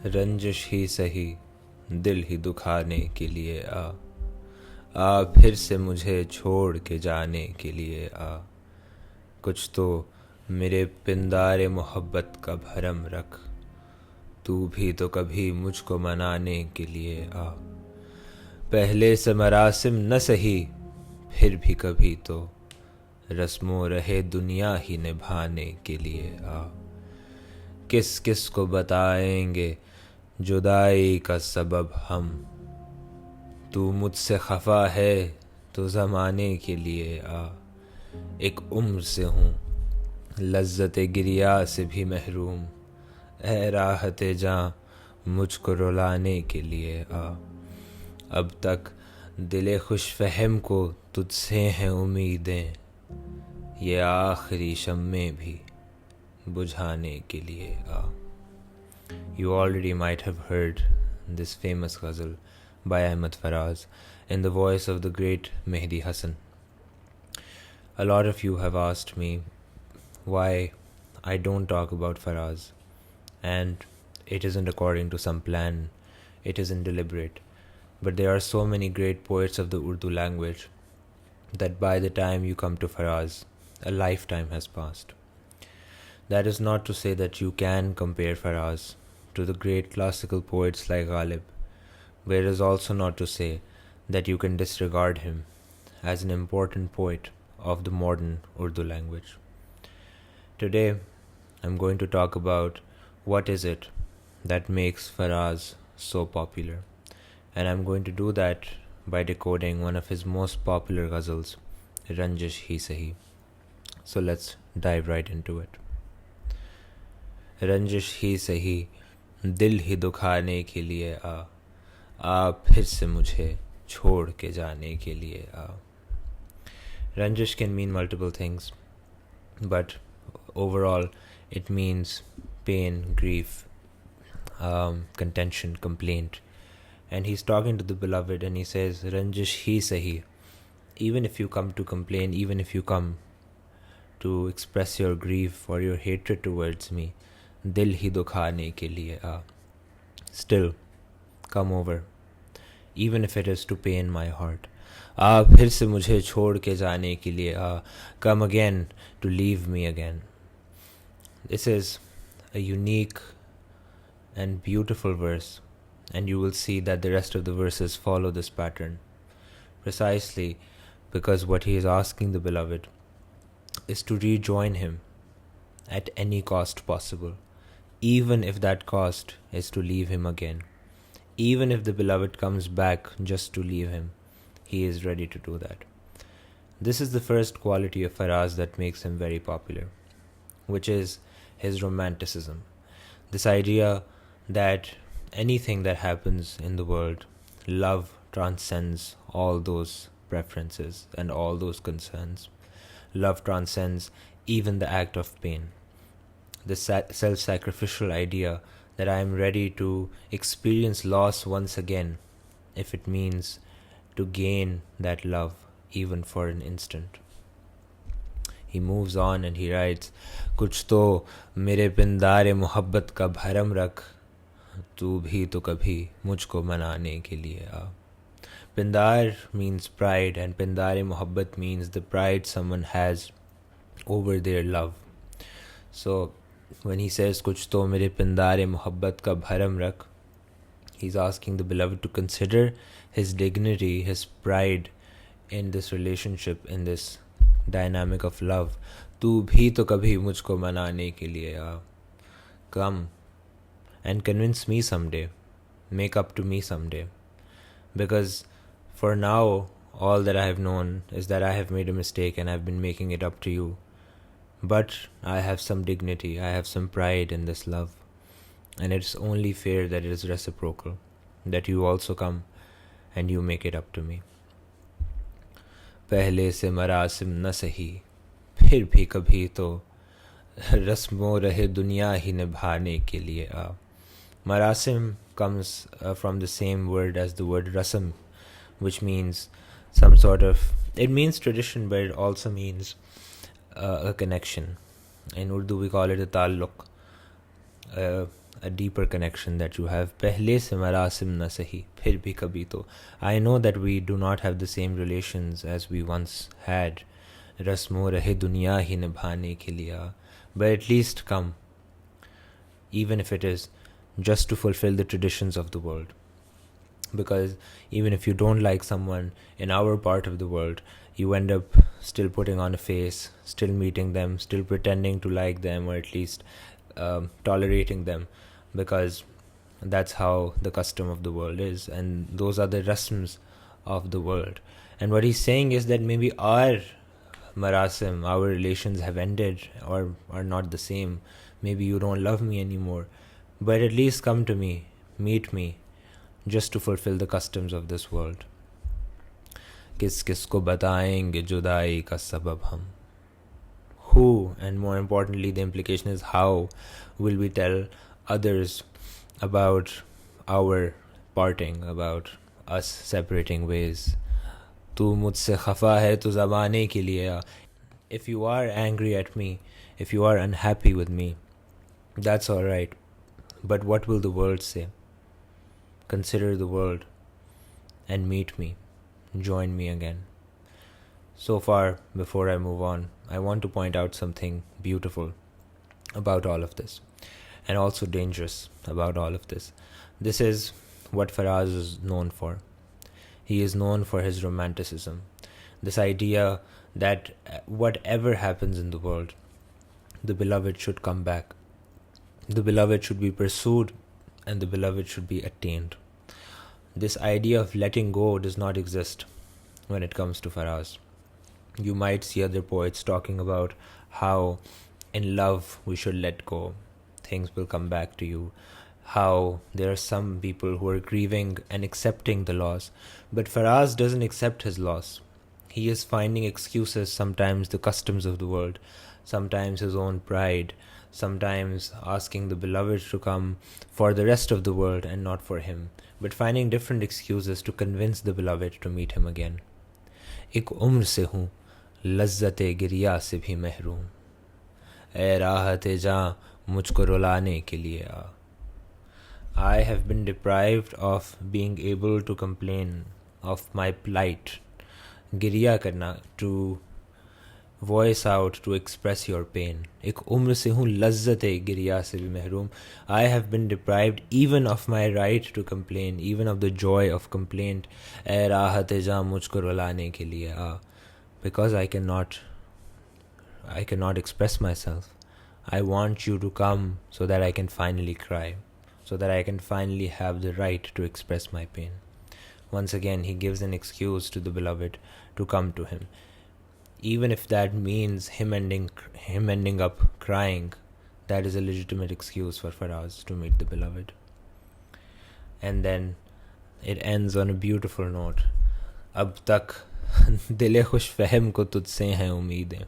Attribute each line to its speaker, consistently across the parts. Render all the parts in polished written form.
Speaker 1: रंजिश ही सही दिल ही दुखाने के लिए आ फिर से मुझे छोड़ के जाने के लिए आ। कुछ तो मेरे पिंदारे मोहब्बत का भरम रख, तू भी तो कभी मुझको मनाने के लिए आ। पहले से मरासिम न सही, फिर भी कभी तो रस्मों रहे दुनिया ही निभाने के लिए आ। किस किस को बताएंगे जुदाई का सबब हम, तू मुझसे खफा है तो ज़माने के लिए आ। एक उम्र से हूँ लज्जत गिरिया से भी महरूम, ए राहत जाँ मुझको रुलाने के लिए आ। अब तक दिले खुश फहम को तुझसे हैं उम्मीदें, ये आखिरी शम्मे भी बुझाने के लिए आ। You already might have heard this famous ghazal by Ahmad Faraz in the voice of the great Mehdi Hassan. A lot of you have asked me why I don't talk about Faraz, and it isn't according to some plan, it isn't deliberate, but there are so many great poets of the Urdu language that by the time you come to Faraz, a lifetime has passed. That is not to say that you can compare Faraz to the great classical poets like Ghalib, but it is also not to say that you can disregard him as an important poet of the modern Urdu language. Today, I'm going to talk about what is it that makes Faraz so popular, and I'm going to do that by decoding one of his most popular ghazals, Ranjish Hi Sahi. So let's dive right into it. रंजिश ही सही दिल ही दुखाने के लिए आ फिर से मुझे छोड़ के जाने के लिए आ. Ranjish can mean multiple things, but overall it means pain, grief, contention, complaint. And he's talking to the beloved and he says, Ranjish hi sahi. Even if you come to complain, even if you come to express your grief or your hatred towards me, dil hi dukhane ke liye aa. Still, come over, even if it is to pain my heart. फिर से मुझे छोड़ के जाने के लिए come again to leave me again. This is a unique and beautiful verse, and you will see that the rest of the verses follow this pattern, precisely because what he is asking the beloved is to rejoin him at any cost possible, even if that cost is to leave him again. Even if the beloved comes back just to leave him, he is ready to do that. This is the first quality of Faraz that makes him very popular, which is his romanticism. This idea that anything that happens in the world, love transcends all those preferences and all those concerns. Love transcends even the act of pain. The self-sacrificial idea that I am ready to experience loss once again if it means to gain that love even for an instant. He moves on and he writes, कुछ तो मेरे पिंदारे मोहब्बत का भरम रख, तू भी तो कभी मुझको मनाने के लिए आ. Pindar means pride, and pindare mohabbat means the pride someone has over their love. So when he says kuch to mere pindare mohabbat ka bharam rakh, he's asking the beloved to consider his dignity, his pride in this relationship, in this dynamic of love. Tu bhi to kabhi mujhko manane ke liye aa. Come and convince me someday, make up to me someday, because for now all that I have known is that I have made a mistake and I've been making it up to you. But I have some dignity, I have some pride in this love, and it's only fair that it is reciprocal, that you also come and you make it up to me. पहले से मरासिम न सही, फिर भी कभी तो रस्मों रहे दुनिया ही निभाने के लिए आ. Marasim comes from the same word as the word rasam, which means some sort of, it means tradition, but it also means a connection. In Urdu we call it a ta'alluq, a deeper connection that you have. Pehle se marasim na sahi, phir bhi kabhi to. I know that we do not have the same relations as we once had. Rasmo rahe duniya hi nibhane ke liya. But at least come, even if it is just to fulfill the traditions of the world. Because even if you don't like someone in our part of the world, you end up still putting on a face, still meeting them, still pretending to like them, or at least tolerating them, because that's how the custom of the world is, and those are the rasms of the world. And what he's saying is that maybe our marasim, our relations have ended or are not the same. Maybe you don't love me anymore, but at least come to me, meet me, just to fulfill the customs of this world. किस किस को बताएंगे जुदाई का सबब हम. Who, and more importantly, the implication is how, will we tell others about our parting, about us separating ways? तू मुझसे खफा है तो ज़बाने के लिए. If you are angry at me, if you are unhappy with me, that's all right. But what will the world say? Consider the world and meet me. Join me again. So far, before I move on, I want to point out something beautiful about all of this, and also dangerous about all of this. This is what Faraz is known for. He is known for his romanticism. This idea that whatever happens in the world, the beloved should come back. The beloved should be pursued, and the beloved should be attained. This idea of letting go does not exist when it comes to Faraz. You might see other poets talking about how in love we should let go, things will come back to you, how there are some people who are grieving and accepting the loss. But Faraz doesn't accept his loss. He is finding excuses, sometimes the customs of the world, sometimes his own pride, sometimes asking the beloved to come for the rest of the world and not for him, but finding different excuses to convince the beloved to meet him again. एक उम्र से हूँ लज्जते गिरिया से भी महरूम, ऐ राहते जाँ मुझको रुलाने के लिए आ. I have been deprived of being able to complain of my plight. गिरिया करना, to voice out, to express your pain. एक उम्र से हूँ लज्जते गिरिया से भी महरूम. I have been deprived even of my right to complain, even of the joy of complaint. ऐ राहते जाँ मुझको रुलाने के लिए आ. Because I cannot express myself. I want you to come so that I can finally cry, so that I can finally have the right to express my pain. Once again, he gives an excuse to the beloved to come to him. Even if that means him ending up crying, that is a legitimate excuse for Faraz to meet the beloved. And then it ends on a beautiful note. अब तक दिले खुश फहम को तुझसे हैं उम्मीदें.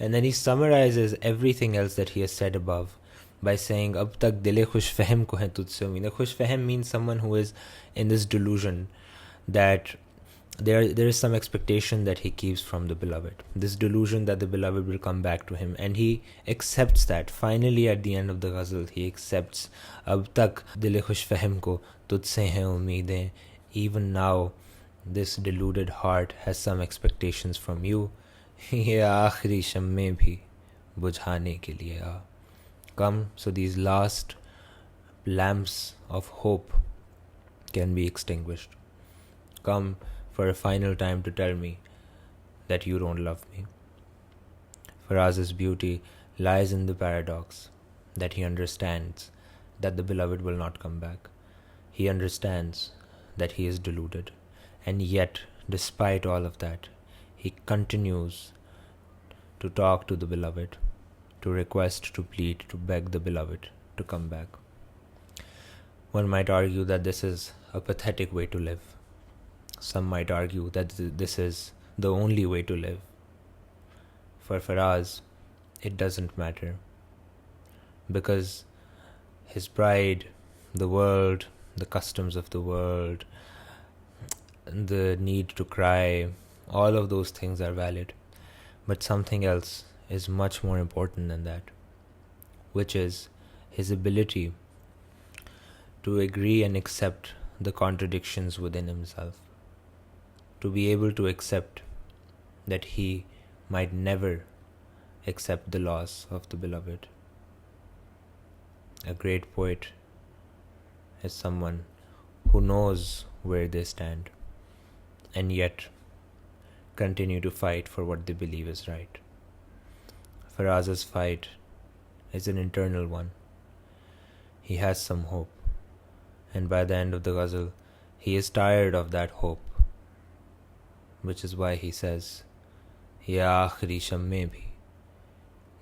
Speaker 1: And then he summarizes everything else that he has said above by saying, अब तक दिले खुश फहम को हैं तुझसे उम्मीदें. खुश फहम means someone who is in this delusion that there is some expectation that he keeps from the beloved. This delusion that the beloved will come back to him. And he accepts that. Finally, at the end of the ghazal, he accepts, अब तक दिले खुश फहम को तुझसे हैं उम्मीदें. Even now, this deluded heart has some expectations from you. ये आखिरी शम्मे भी बुझाने के लिए आ. Come, so these last lamps of hope can be extinguished. Come for a final time to tell me that you don't love me. Faraz's beauty lies in the paradox that he understands that the beloved will not come back. He understands that he is deluded. And yet, despite all of that, he continues to talk to the beloved, to request, to plead, to beg the beloved to come back. One might argue that this is a pathetic way to live. Some might argue that this is the only way to live. For Faraz, it doesn't matter. Because his pride, the world, the customs of the world, the need to cry, all of those things are valid. But something else is much more important than that, which is his ability to agree and accept the contradictions within himself, to be able to accept that he might never accept the loss of the beloved. A great poet is someone who knows where they stand and yet continue to fight for what they believe is right. Faraz's fight is an internal one. He has some hope, and by the end of the ghazal, he is tired of that hope, which is why he says, "Ya aakhri shamme bhi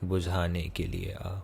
Speaker 1: bujhane ke liye aa."